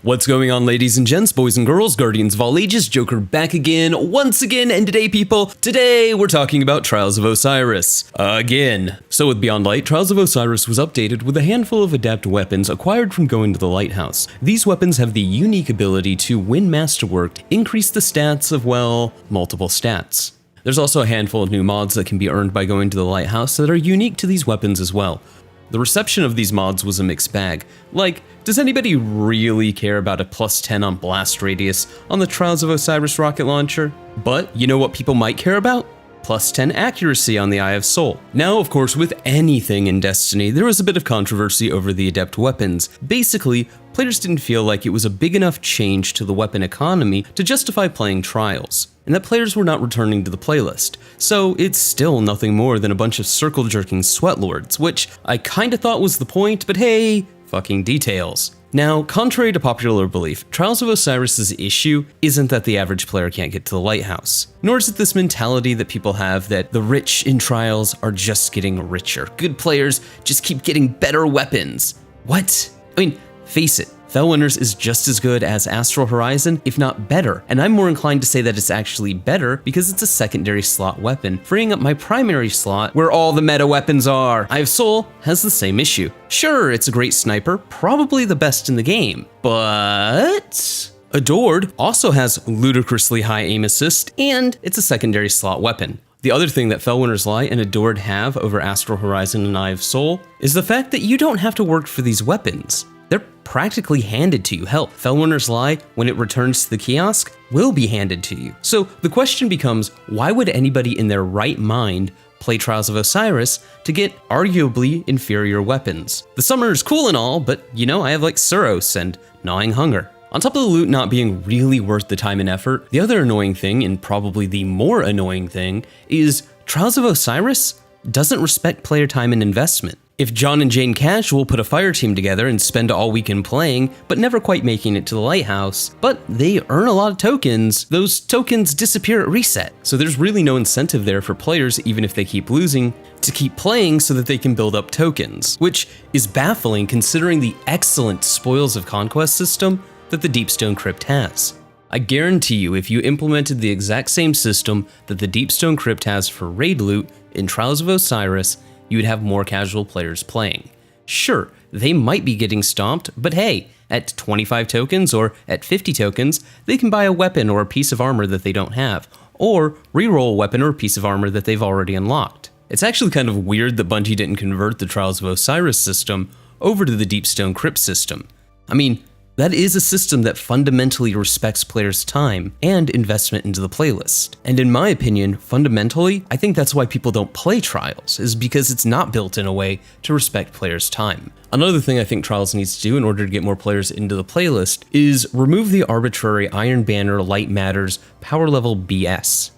What's going on, ladies and gents, boys and girls, guardians of all ages, Joker back again, once again, and today we're talking about Trials of Osiris. Again. So with Beyond Light, Trials of Osiris was updated with a handful of adept weapons acquired from going to the lighthouse. These weapons have the unique ability to, when masterworked, increase the stats of, well, multiple stats. There's also a handful of new mods that can be earned by going to the lighthouse that are unique to these weapons as well. The reception of these mods was a mixed bag. Like, does anybody really care about a plus 10 on blast radius on the Trials of Osiris rocket launcher? But you know what people might care about? Plus 10 accuracy on the Eye of Soul. Now, of course, with anything in Destiny, there was a bit of controversy over the adept weapons. Basically, players didn't feel like it was a big enough change to the weapon economy to justify playing Trials, and that players were not returning to the playlist. So it's still nothing more than a bunch of circle-jerking sweatlords, which I kinda thought was the point, but hey, fucking details. Now, contrary to popular belief, Trials of Osiris' issue isn't that the average player can't get to the lighthouse, nor is it this mentality that people have that the rich in Trials are just getting richer. Good players just keep getting better weapons. What? I mean, face it, Fellwinter's is just as good as Astral Horizon, if not better, and I'm more inclined to say that it's actually better because it's a secondary slot weapon, freeing up my primary slot where all the meta weapons are. Eye of Soul has the same issue. Sure, it's a great sniper, probably the best in the game, but Adored also has ludicrously high aim assist, and it's a secondary slot weapon. The other thing that Fellwinter's Lie and Adored have over Astral Horizon and Eye of Soul is the fact that you don't have to work for these weapons. They're practically handed to you. Hell, Fellwinter's Lie, when it returns to the kiosk, will be handed to you. So the question becomes, why would anybody in their right mind play Trials of Osiris to get arguably inferior weapons? The summer is cool and all, but you know, I have like Suros and Gnawing Hunger. On top of the loot not being really worth the time and effort, the other annoying thing, and probably the more annoying thing, is Trials of Osiris doesn't respect player time and investment. If John and Jane Casual put a fire team together and spend all weekend playing, but never quite making it to the lighthouse, but they earn a lot of tokens, those tokens disappear at reset. So there's really no incentive there for players, even if they keep losing, to keep playing so that they can build up tokens, which is baffling considering the excellent Spoils of Conquest system that the Deepstone Crypt has. I guarantee you, if you implemented the exact same system that the Deepstone Crypt has for raid loot in Trials of Osiris, you would have more casual players playing. Sure, they might be getting stomped, but hey, at 25 tokens or at 50 tokens, they can buy a weapon or a piece of armor that they don't have, or reroll a weapon or a piece of armor that they've already unlocked. It's actually kind of weird that Bungie didn't convert the Trials of Osiris system over to the Deepstone Crypt system. I mean, that is a system that fundamentally respects players' time and investment into the playlist. And in my opinion, fundamentally, I think that's why people don't play Trials, is because it's not built in a way to respect players' time. Another thing I think Trials needs to do in order to get more players into the playlist is remove the arbitrary Iron Banner, Light Matters, power level BS.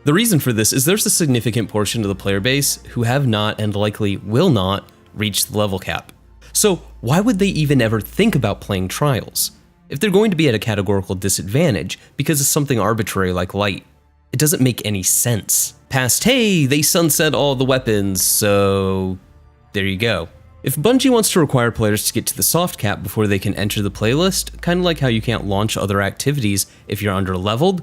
The reason for this is there's a significant portion of the player base who have not and likely will not reach the level cap. So why would they even ever think about playing Trials? If they're going to be at a categorical disadvantage because of something arbitrary like light, it doesn't make any sense. Past, hey, they sunset all the weapons, so there you go. If Bungie wants to require players to get to the soft cap before they can enter the playlist, kind of like how you can't launch other activities if you're underleveled,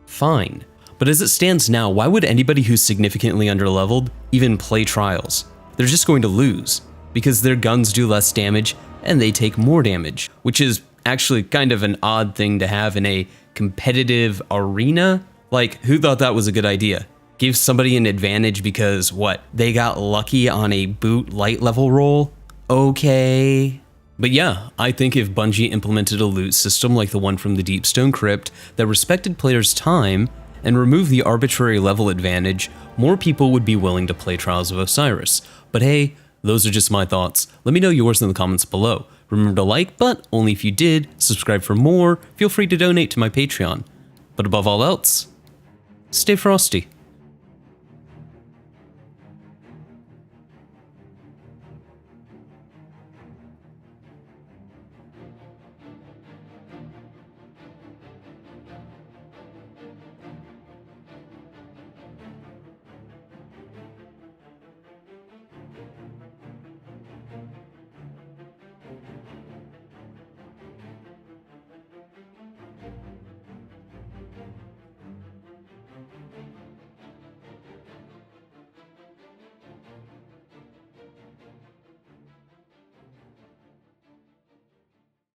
fine. But as it stands now, why would anybody who's significantly underleveled even play Trials? They're just going to lose, because their guns do less damage and they take more damage, which is actually kind of an odd thing to have in a competitive arena. Like, who thought that was a good idea? Give somebody an advantage because, what, they got lucky on a boot light level roll? Okay. But yeah, I think if Bungie implemented a loot system like the one from the Deepstone Crypt that respected players' time and removed the arbitrary level advantage, more people would be willing to play Trials of Osiris. But hey, those are just my thoughts. Let me know yours in the comments below. Remember to like, but only if you did. Subscribe for more. Feel free to donate to my Patreon. But above all else, stay frosty.